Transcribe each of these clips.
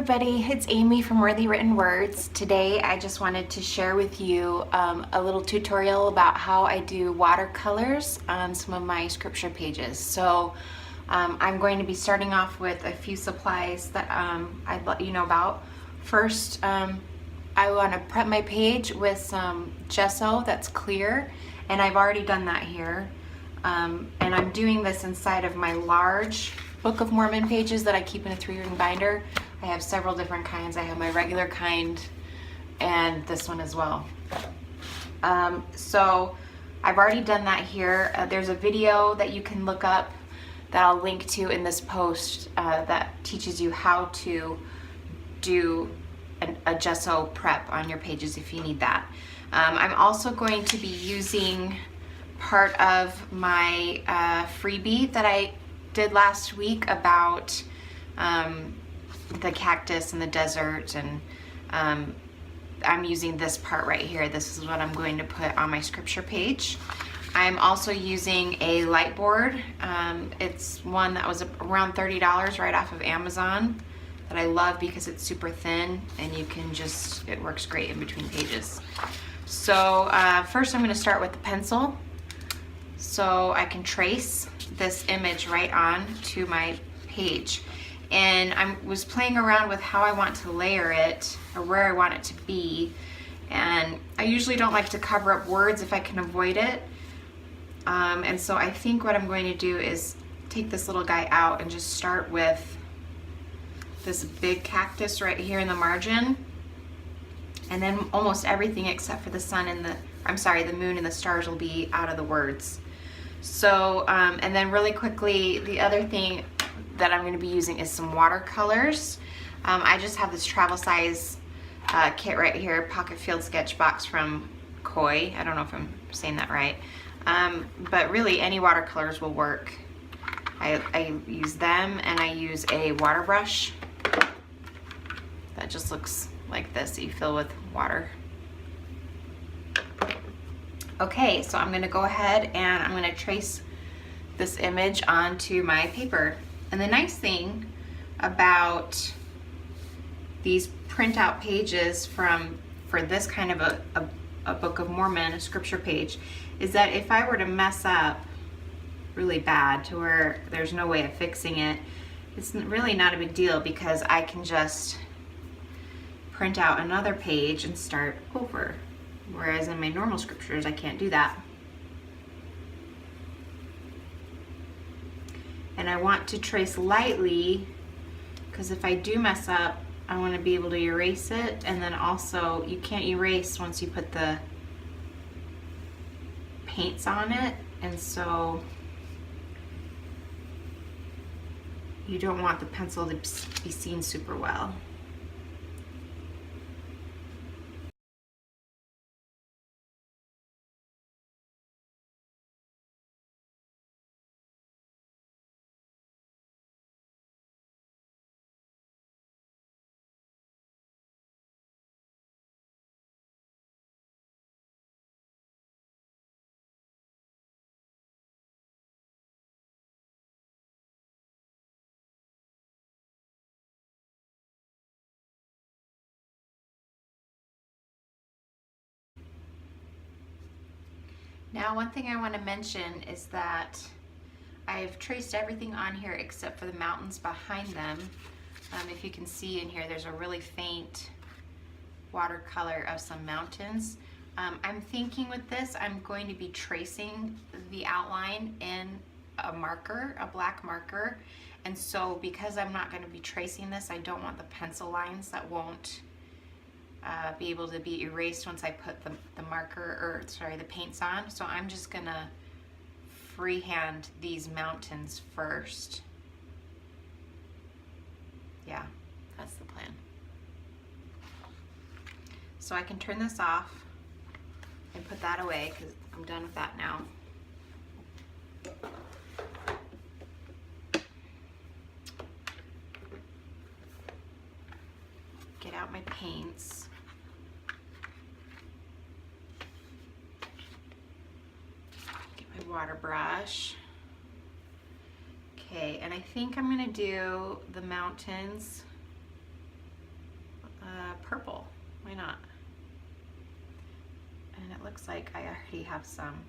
everybody, it's Amy from Worthy Written Words. Today I just wanted to share with you a little tutorial about how I do watercolors on some of my scripture pages. So I'm going to be starting off with a few supplies that I'd let you know about. First, I want to prep my page with some gesso that's clear, and I've already done that here. And I'm doing this inside of my large Book of Mormon pages that I keep in a 3-ring binder. I have several different kinds. I have my regular kind and this one as well. So I've already done that here. There's a video that you can look up that I'll link to in this post that teaches you how to do a gesso prep on your pages if you need that. I'm also going to be using part of my freebie that I did last week about the cactus and the desert, and I'm using this part right here. This is what I'm going to put on my scripture page. I'm also using a light board. It's one that was around $30 right off of Amazon that I love because it's super thin and you can just, it works great in between pages. So first I'm going to start with the pencil so I can trace this image right on to my page. And I was playing around with how I want to layer it or where I want it to be. And I usually don't like to cover up words if I can avoid it. And so I think what I'm going to do is take this little guy out and just start with this big cactus right here in the margin. And then almost everything except for the sun and the moon and the stars will be out of the words. So, and then really quickly, the other thing that I'm going to be using is some watercolors. I just have this travel size kit right here, Pocket Field Sketch Box from Koi. I don't know if I'm saying that right. But really any watercolors will work. I use them, and I use a water brush that just looks like this that you fill with water. Okay, so I'm gonna go ahead and I'm gonna trace this image onto my paper. And the nice thing about these printout pages for this kind of a Book of Mormon, a scripture page, is that if I were to mess up really bad to where there's no way of fixing it, it's really not a big deal because I can just print out another page and start over. Whereas in my normal scriptures, I can't do that. And I want to trace lightly because if I do mess up, I want to be able to erase it. And then also, you can't erase once you put the paints on it. And so you don't want the pencil to be seen super well. Now, one thing I want to mention is that I've traced everything on here except for the mountains behind them. If you can see in here, there's a really faint watercolor of some mountains. I'm thinking with this, I'm going to be tracing the outline in a marker, a black marker. And so because I'm not going to be tracing this, I don't want the pencil lines that won't be able to be erased once I put the marker, or sorry, the paints on. So I'm just gonna freehand these mountains first. Yeah, that's the plan. So I can turn this off and put that away because I'm done with that now. Get out my paints. Water brush. Okay, and I think I'm gonna do the mountains purple. Why not? And it looks like I already have some.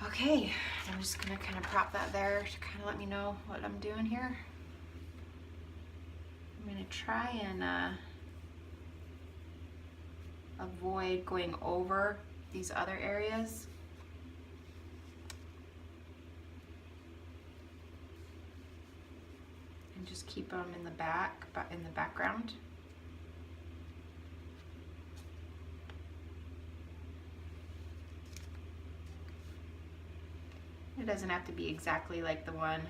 Okay, I'm just gonna kind of prop that there to kind of let me know what I'm doing here. I'm gonna try and avoid going over these other areas. And just keep them in the background. It doesn't have to be exactly like the one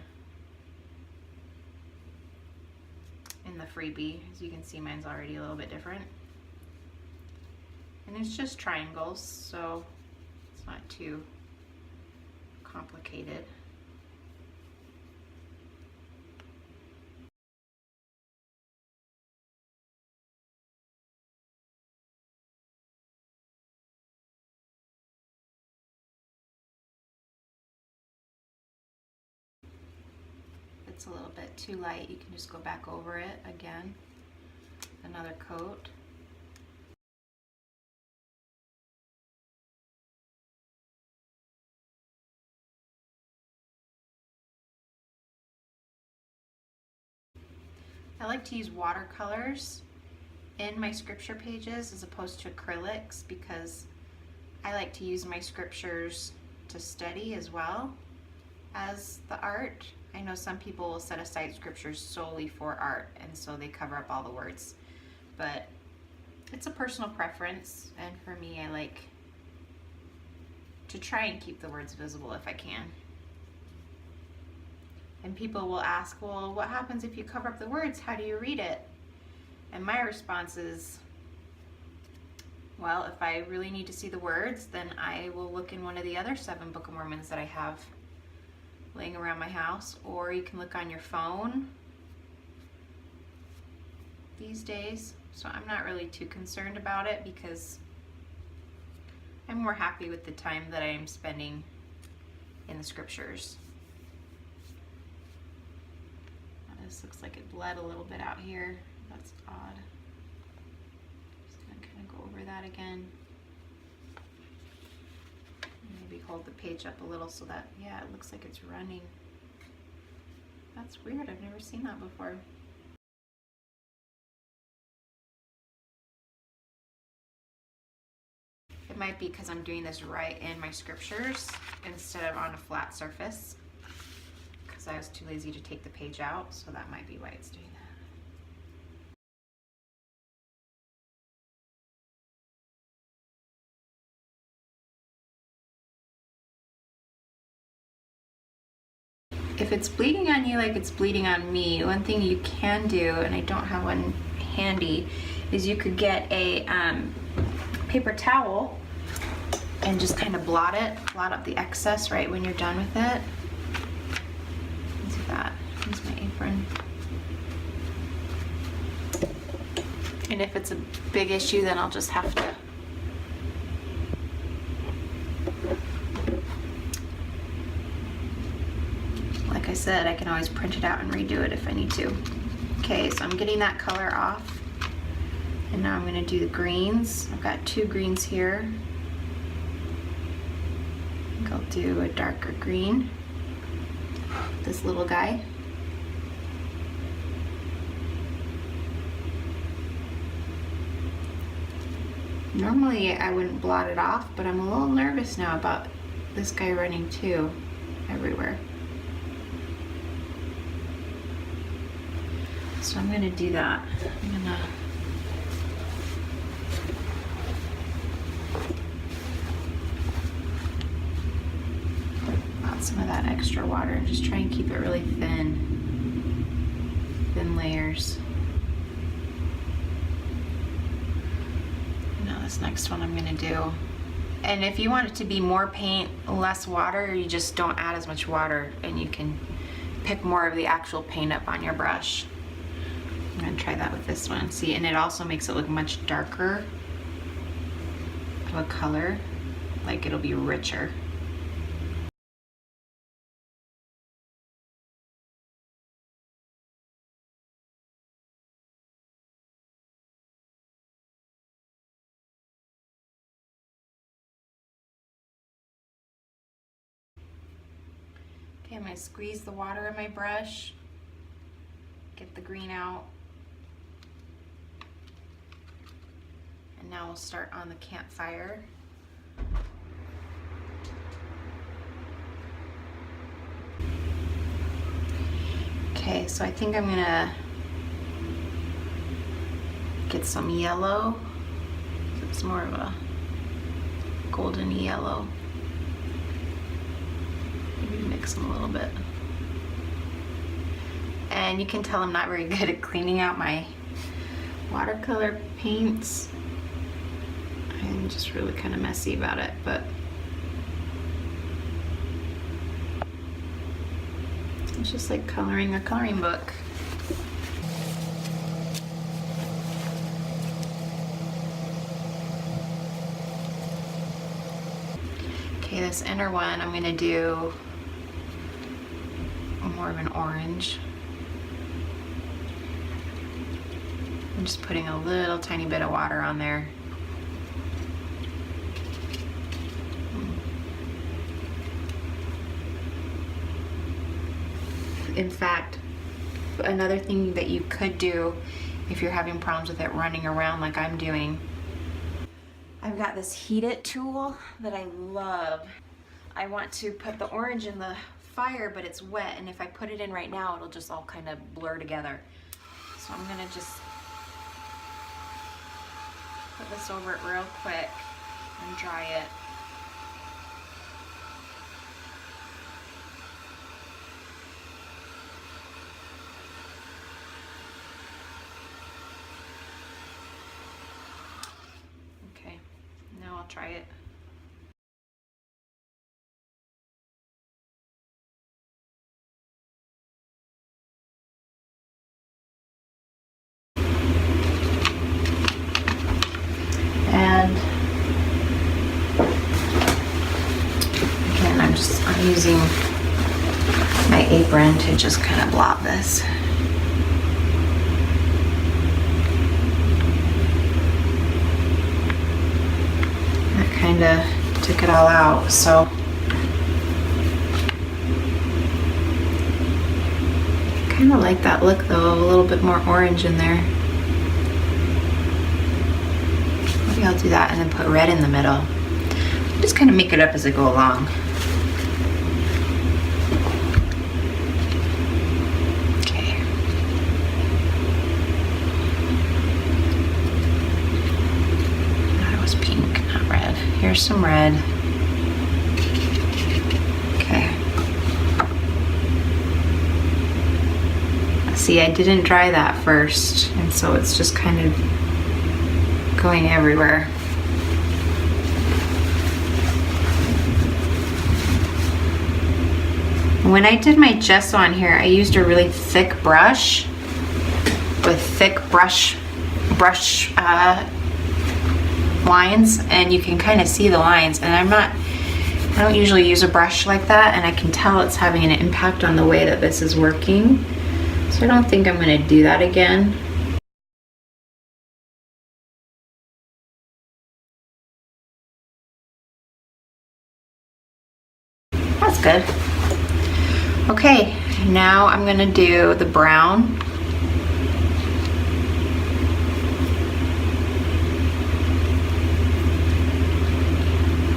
in the freebie. As you can see, mine's already a little bit different. And it's just triangles, so it's not too complicated. It's a little bit too light, you can just go back over it again, another coat. I like to use watercolors in my scripture pages as opposed to acrylics because I like to use my scriptures to study as well as the art. I know some people will set aside scriptures solely for art and so they cover up all the words, but it's a personal preference, and for me I like to try and keep the words visible if I can. And people will ask, well, what happens if you cover up the words? How do you read it? And my response is, well, if I really need to see the words, then I will look in one of the other 7 Book of Mormons that I have laying around my house, or you can look on your phone these days. So I'm not really too concerned about it because I'm more happy with the time that I am spending in the scriptures. This looks like it bled a little bit out here. That's odd. Just gonna kind of go over that again. Maybe hold the page up a little so that, yeah, it looks like it's running. That's weird, I've never seen that before. It might be because I'm doing this right in my scriptures instead of on a flat surface, because I was too lazy to take the page out, so that might be why it's doing that. If it's bleeding on you like it's bleeding on me, one thing you can do, and I don't have one handy, is you could get a paper towel and just kind of blot up the excess right when you're done with it. Let's do that. Here's my apron. And if it's a big issue, then I'll just have to like I said, I can always print it out and redo it if I need to. Okay, so I'm getting that color off. And now I'm going to do the greens. I've got 2 greens here. I think I'll do a darker green. This little guy. Normally I wouldn't blot it off, but I'm a little nervous now about this guy running too everywhere. So I'm going to do that. I'm going to add some of that extra water and just try and keep it really thin layers. Now this next one I'm going to do. And if you want it to be more paint, less water, you just don't add as much water and you can pick more of the actual paint up on your brush. I'm going to try that with this one. See, and it also makes it look much darker of a color. like it'll be richer. Okay, I'm gonna squeeze the water in my brush, get the green out. And now we'll start on the campfire. Okay, so I think I'm gonna get some yellow. It's more of a golden yellow. Maybe mix them a little bit. And you can tell I'm not very good at cleaning out my watercolor paints. I'm just really kind of messy about it, but it's just like coloring a coloring book. Okay, this inner one I'm gonna do more of an orange. I'm just putting a little tiny bit of water on there. In fact, another thing that you could do if you're having problems with it running around like I'm doing, I've got this Heat It tool that I love. I want to put the orange in the fire, but it's wet, and if I put it in right now, it'll just all kind of blur together. So I'm gonna just put this over it real quick and dry it. Okay, now I'll try it. And again, I'm using my apron to just kind of blot this. That kind of took it all out, so I kind of like that look though, a little bit more orange in there. Maybe I'll do that and then put red in the middle. Just kind of make it up as I go along. Okay. That was pink, not red. Here's some red. Okay. See, I didn't dry that first, and so it's just kind of going everywhere. When I did my gesso on here, I used a really thick brush with thick brush lines, and you can kind of see the lines, and I don't usually use a brush like that, and I can tell it's having an impact on the way that this is working. So I don't think I'm going to do that again. That's good. Okay, now I'm going to do the brown.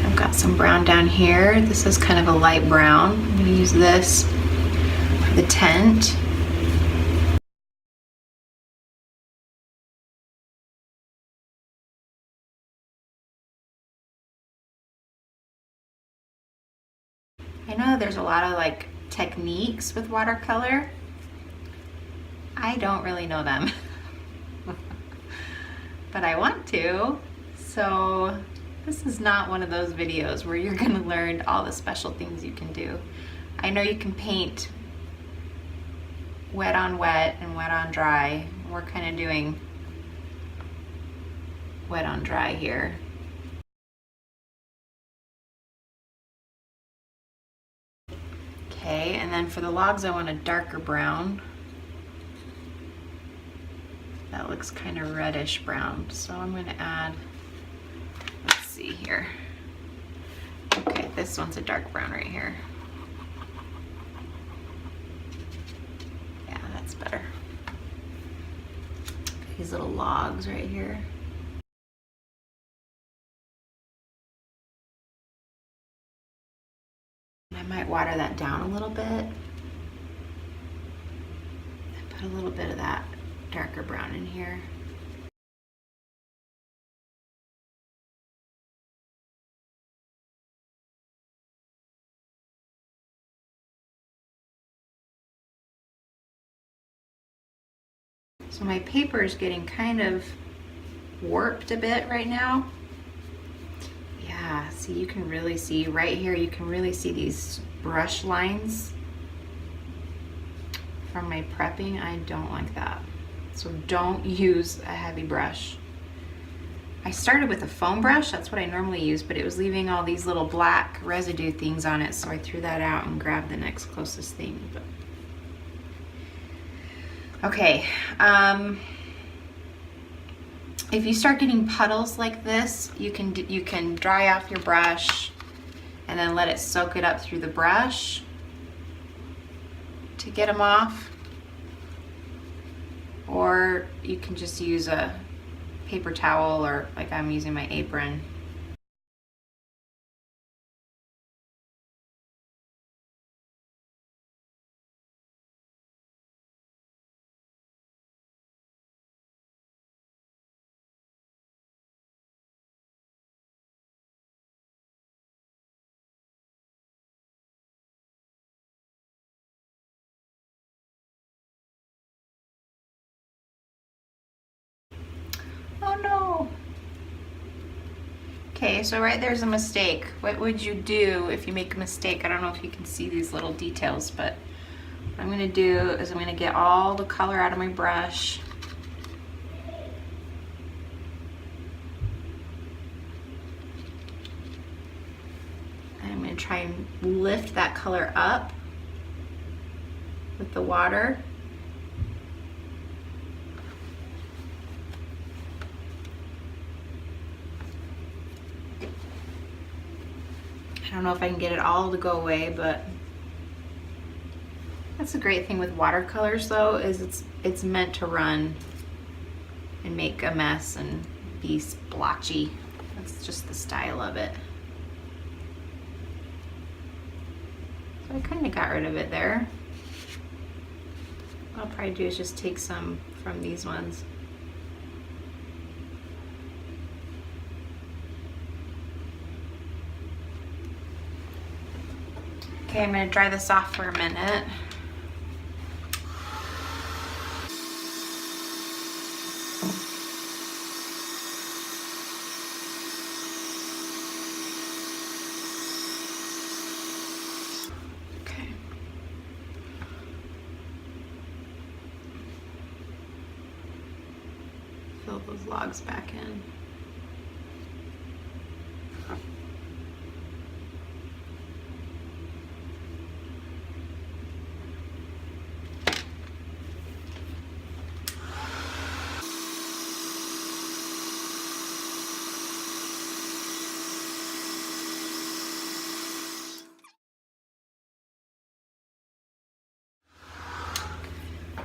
I've got some brown down here. This is kind of a light brown. I'm going to use this for the tent. I know there's a lot of like techniques with watercolor. I don't really know them, but I want to. So this is not one of those videos where you're gonna learn all the special things you can do. I know you can paint wet on wet and wet on dry. We're kind of doing wet on dry here. Okay, and then for the logs I want a darker brown. That looks kind of reddish brown, so I'm going to add, let's see here. Okay, this one's a dark brown right here. Yeah, that's better. These little logs right here. I might water that down a little bit. And put a little bit of that darker brown in here. So my paper is getting kind of warped a bit right now. Yeah, see, you can really see right here, you can really see these brush lines from my prepping. I don't like that. So don't use a heavy brush. I started with a foam brush, that's what I normally use, but it was leaving all these little black residue things on it, so I threw that out and grabbed the next closest thing. Okay, if you start getting puddles like this, you can dry off your brush and then let it soak it up through the brush to get them off. Or you can just use a paper towel, or like I'm using my apron. Oh no. Okay, so right there's a mistake. What would you do if you make a mistake? I don't know if you can see these little details, but what I'm gonna do is I'm gonna get all the color out of my brush. I'm gonna try and lift that color up with the water. I don't know if I can get it all to go away, but that's a great thing with watercolors though, is it's meant to run and make a mess and be splotchy. That's just the style of it. So I kind of got rid of it there. What I'll probably do is just take some from these ones. Okay, I'm going to dry this off for a minute. Okay. Fill those logs back in.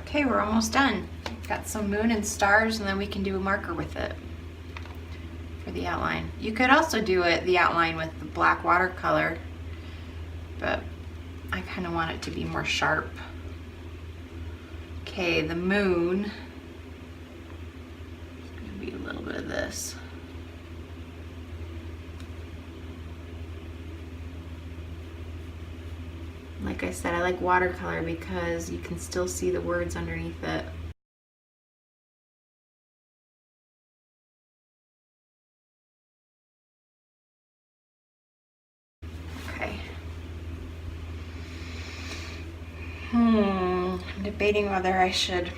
Okay, we're almost done. Got some moon and stars, and then we can do a marker with it for the outline. You could also do the outline with the black watercolor, but I kind of want it to be more sharp. Okay, the moon. It's gonna be a little bit of this. Like I said, I like watercolor because you can still see the words underneath it. Okay. I'm debating whether I should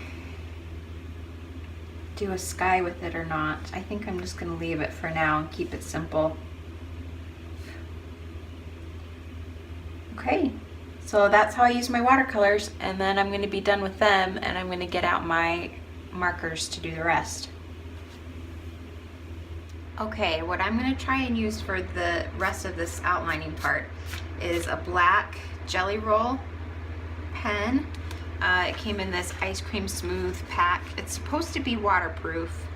do a sky with it or not. I think I'm just gonna leave it for now and keep it simple. Okay. So that's how I use my watercolors, and then I'm going to be done with them and I'm going to get out my markers to do the rest. Okay, what I'm going to try and use for the rest of this outlining part is a black Jelly Roll pen. It came in this ice cream smooth pack. It's supposed to be waterproof.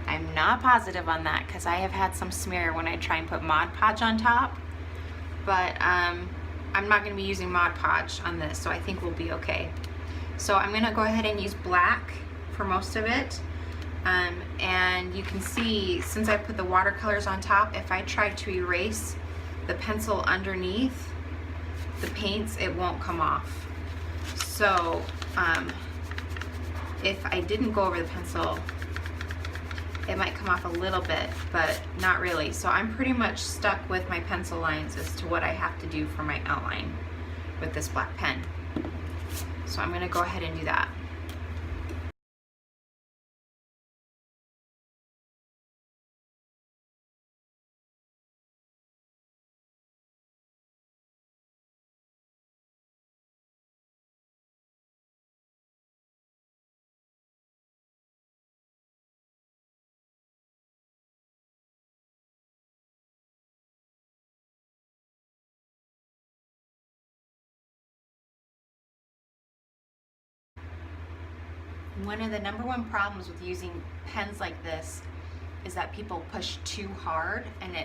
I'm not positive on that because I have had some smear when I try and put Mod Podge on top, but I'm not going to be using Mod Podge on this, so I think we'll be okay. So I'm going to go ahead and use black for most of it. And you can see, since I put the watercolors on top, if I try to erase the pencil underneath the paints, it won't come off. So if I didn't go over the pencil, it might come off a little bit, but not really. So I'm pretty much stuck with my pencil lines as to what I have to do for my outline with this black pen. So I'm going to go ahead and do that. One of the #1 problems with using pens like this is that people push too hard and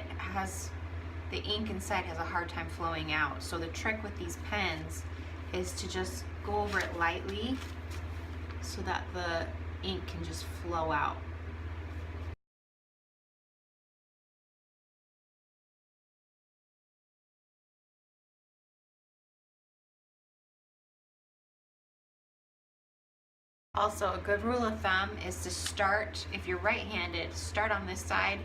the ink inside has a hard time flowing out. So the trick with these pens is to just go over it lightly so that the ink can just flow out. Also, a good rule of thumb is to start, if you're right-handed, start on this side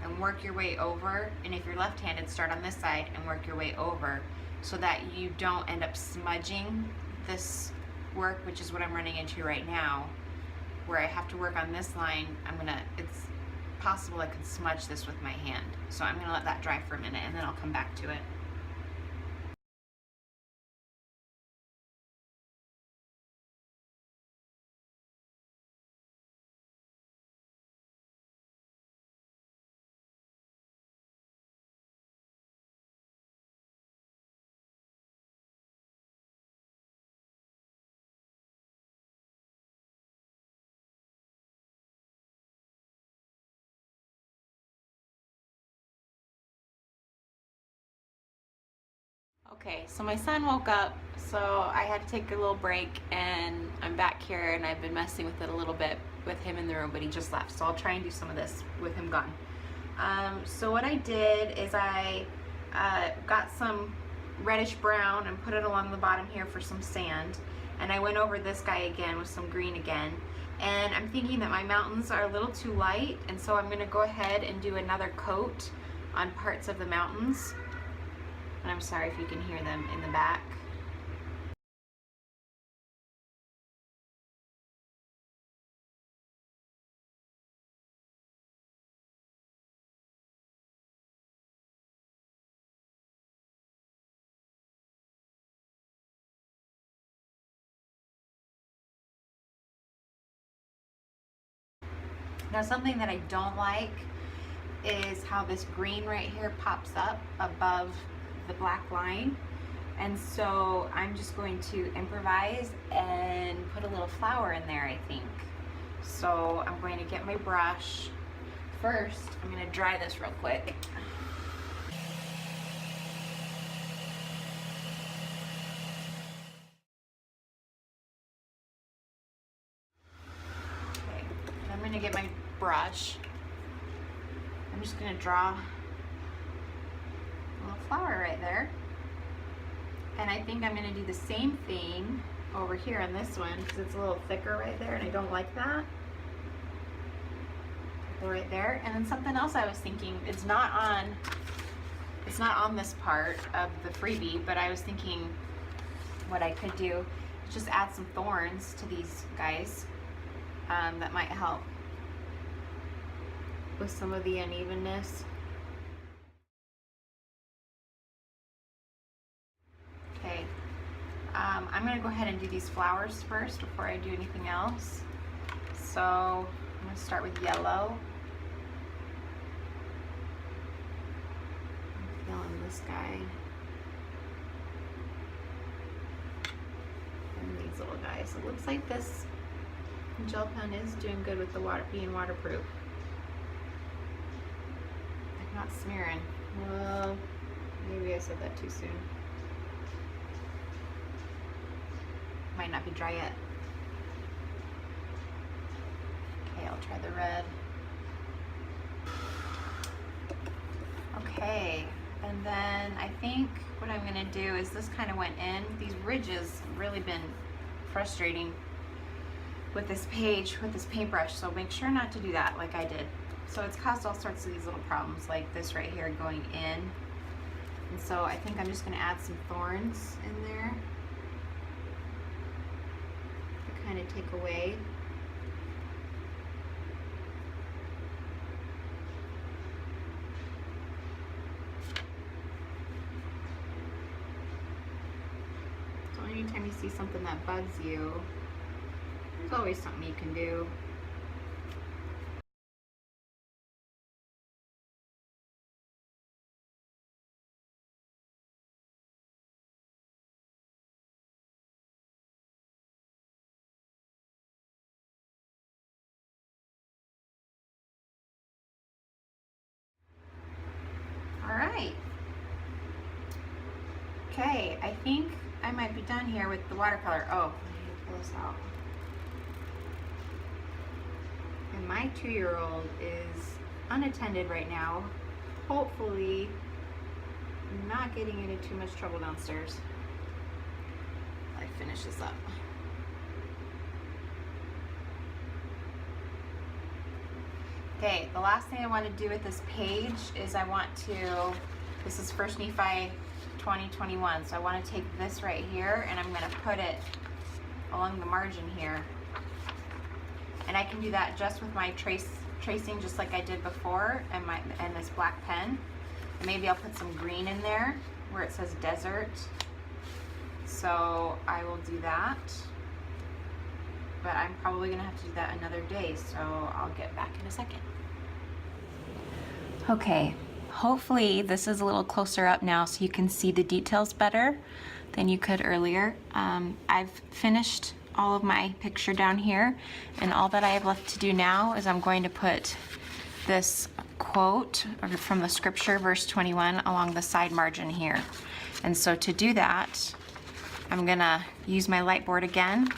and work your way over, and if you're left-handed, start on this side and work your way over, so that you don't end up smudging this work, which is what I'm running into right now, where I have to work on this line. It's possible I could smudge this with my hand. So I'm gonna let that dry for a minute and then I'll come back to it. Okay, so my son woke up, so I had to take a little break, and I'm back here and I've been messing with it a little bit with him in the room, but he just left, so I'll try and do some of this with him gone. So what I did is I got some reddish brown and put it along the bottom here for some sand, and I went over this guy again with some green again, and I'm thinking that my mountains are a little too light, and so I'm going to go ahead and do another coat on parts of the mountains. And I'm sorry if you can hear them in the back. Now, something that I don't like is how this green right here pops up above the black line, and so I'm just going to improvise and put a little flower in there, I think. So I'm going to get my brush. First, I'm going to dry this real quick. Okay, and I'm going to get my brush. I'm just going to draw a little flower right there. And I think I'm going to do the same thing over here on this one because it's a little thicker right there and I don't like that. Go right there. And then something else I was thinking, it's not on this part of the freebie, but I was thinking what I could do is just add some thorns to these guys. That might help with some of the unevenness. Okay, I'm gonna go ahead and do these flowers first before I do anything else. So I'm gonna start with yellow. I'm feeling this guy. And these little guys. It looks like this gel pen is doing good with the water, being waterproof. I'm not smearing. Well, maybe I said that too soon. Might not be dry yet. Okay, I'll try the red. Okay, and then I think what I'm gonna do is this kind of went in. These ridges have really been frustrating with this page, with this paintbrush, so make sure not to do that like I did. So it's caused all sorts of these little problems like this right here going in. And so I think I'm just gonna add some thorns in there to kind of take away. So anytime you see something that bugs you, there's always something you can do. All right. Okay, I think I might be done here with the watercolor. Oh, I need to pull this out. And my 2-year-old is unattended right now. Hopefully not getting into too much trouble downstairs. I finish this up. Okay, the last thing I want to do with this page is I want to, this is First Nephi 2021, so I want to take this right here and I'm going to put it along the margin here. And I can do that just with my tracing just like I did before and this black pen. Maybe I'll put some green in there where it says desert. So I will do that. But I'm probably gonna have to do that another day, so I'll get back in a second. Okay, hopefully this is a little closer up now so you can see the details better than you could earlier. I've finished all of my picture down here, and all that I have left to do now is I'm going to put this quote from the scripture, verse 21, along the side margin here. And so to do that, I'm gonna use my light board again,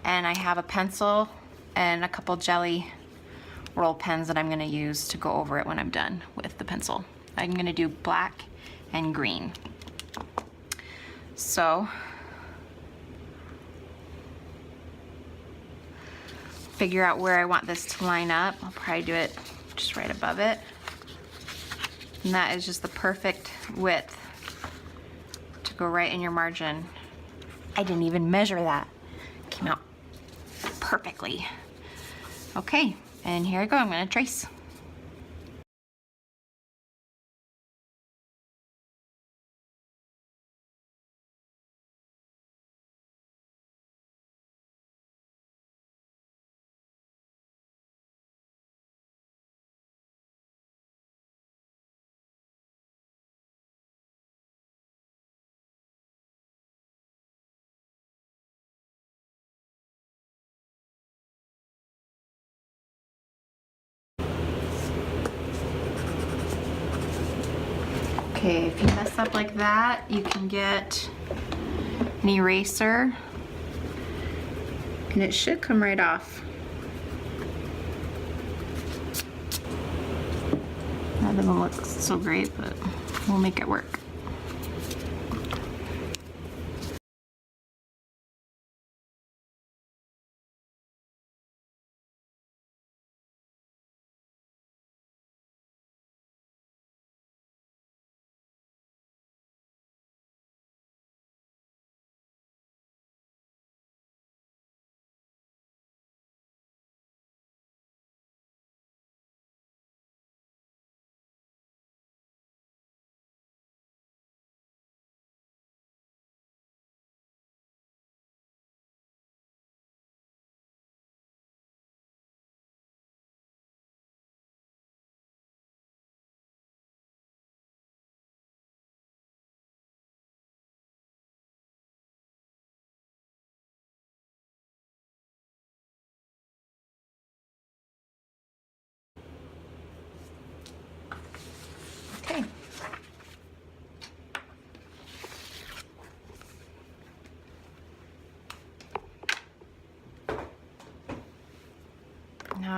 and I have a pencil and a couple jelly roll pens that I'm gonna use to go over it when I'm done with the pencil. I'm gonna do black and green. So, figure out where I want this to line up. I'll probably do it just right above it. And that is just the perfect width to go right in your margin. I didn't even measure that. It came out perfectly. Okay, and here I go, I'm gonna trace. Okay, if you mess up like that, you can get an eraser, and it should come right off. That doesn't look so great, but we'll make it work.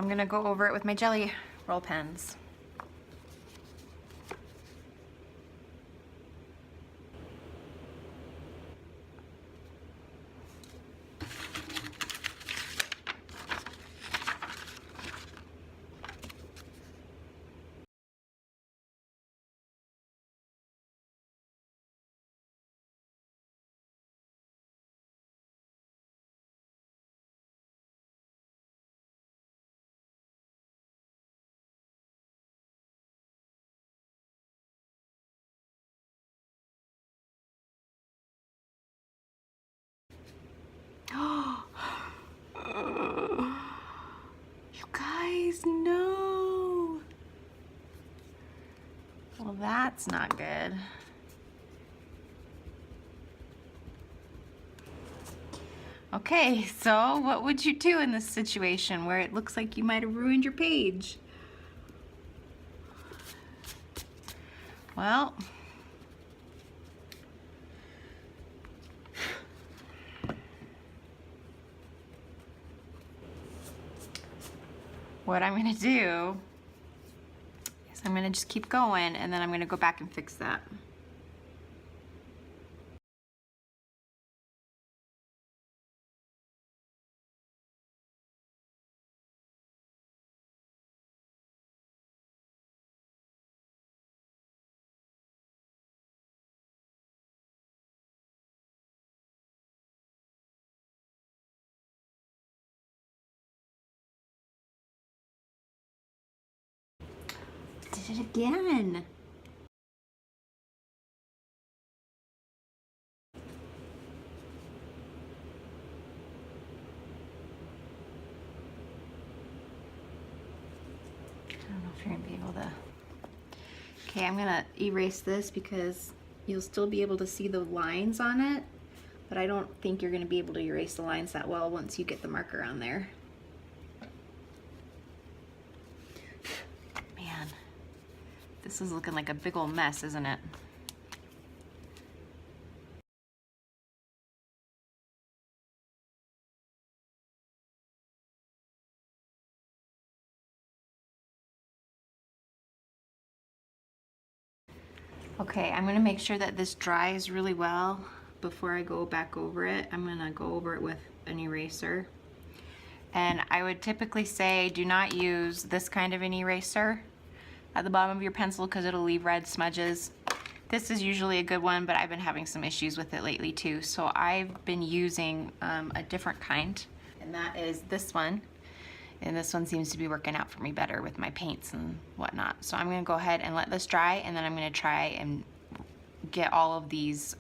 I'm gonna go over it with my jelly roll pens. You guys, no. Well, that's not good. Okay, so what would you do in this situation where it looks like you might have ruined your page? Well, what I'm gonna do is I'm gonna just keep going, and then I'm gonna go back and fix that. Did it again. I don't know if you're gonna be able to. Okay, I'm gonna erase this because you'll still be able to see the lines on it, but I don't think you're gonna be able to erase the lines that well once you get the marker on there. Man, this is looking like a big old mess, isn't it? Okay, I'm gonna make sure that this dries really well before I go back over it. I'm gonna go over it with an eraser. And I would typically say do not use this kind of an eraser at the bottom of your pencil because it'll leave red smudges. This is usually a good one, but I've been having some issues with it lately too. So I've been using a different kind, and that is this one. And this one seems to be working out for me better with my paints and whatnot. So I'm gonna go ahead and let this dry, and then I'm gonna try and get all of these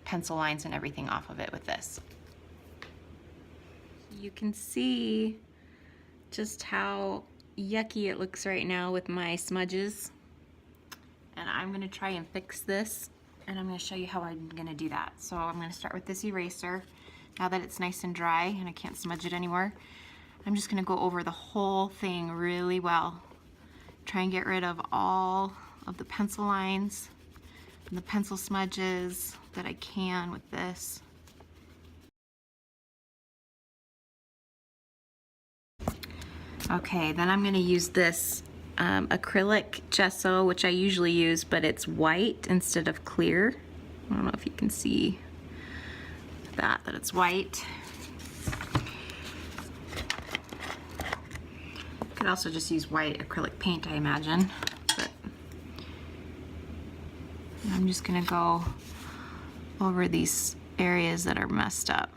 pencil lines and everything off of it with this. You can see just how yucky it looks right now with my smudges. And I'm gonna try and fix this, and I'm gonna show you how I'm gonna do that. So I'm gonna start with this eraser. Now that it's nice and dry and I can't smudge it anymore, I'm just gonna go over the whole thing really well. Try and get rid of all of the pencil lines and the pencil smudges that I can with this. Okay, then I'm gonna use this acrylic gesso, which I usually use, but it's white instead of clear. I don't know if you can see that it's white. You could also just use white acrylic paint, I imagine. But I'm just gonna go over these areas that are messed up.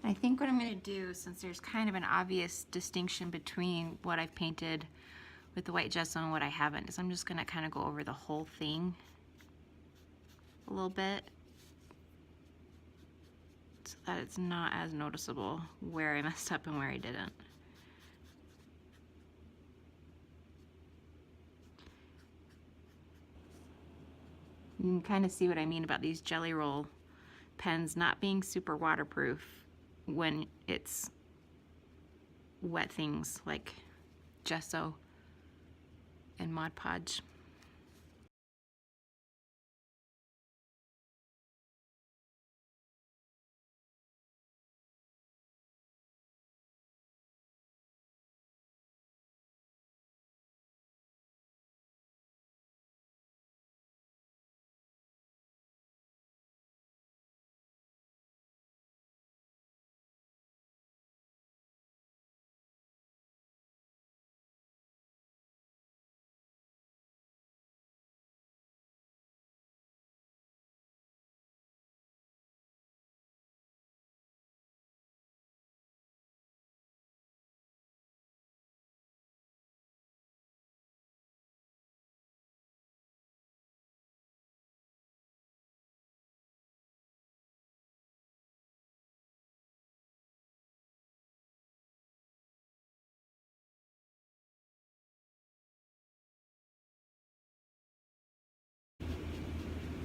I think what I'm going to do, since there's kind of an obvious distinction between what I've painted with the white gesso and what I haven't, is I'm just going to kind of go over the whole thing a little bit so that it's not as noticeable where I messed up and where I didn't. You can kind of see what I mean about these jelly roll pens not being super waterproof when it's wet things like gesso and Mod Podge.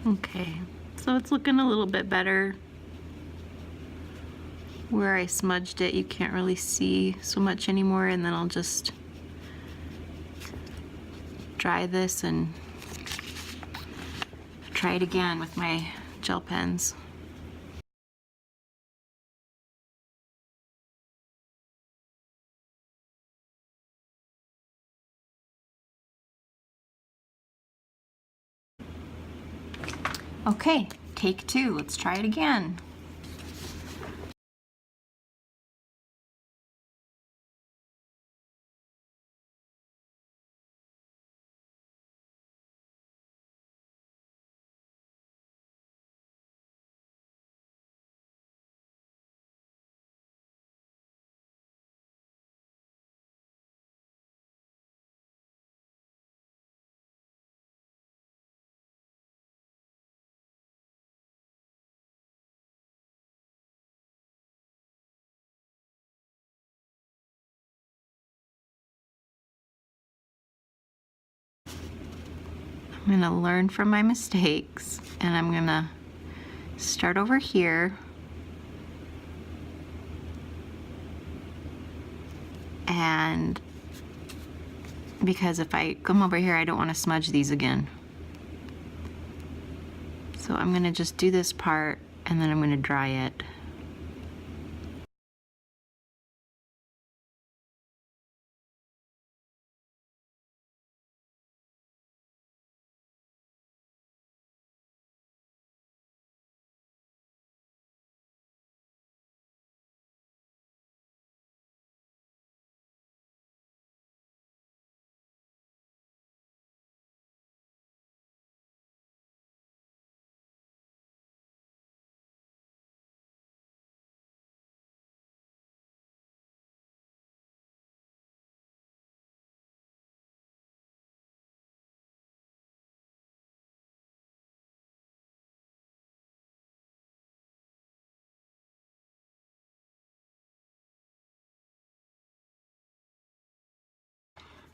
Okay, so it's looking a little bit better. Where I smudged it, you can't really see so much anymore, and then I'll just dry this and try it again with my gel pens. Okay, take two, let's try it again. I'm gonna learn from my mistakes, and I'm gonna start over here and because if I come over here I don't want to smudge these again. So I'm gonna just do this part and then I'm gonna dry it.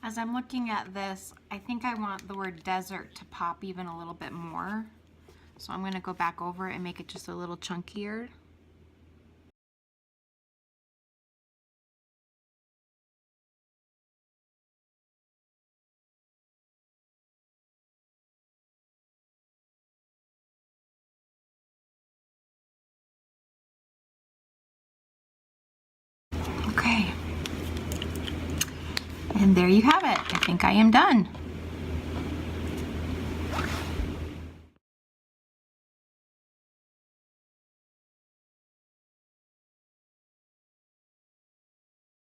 As I'm looking at this, I think I want the word desert to pop even a little bit more. So I'm going to go back over it and make it just a little chunkier. Okay. And there you have it. I think I am done.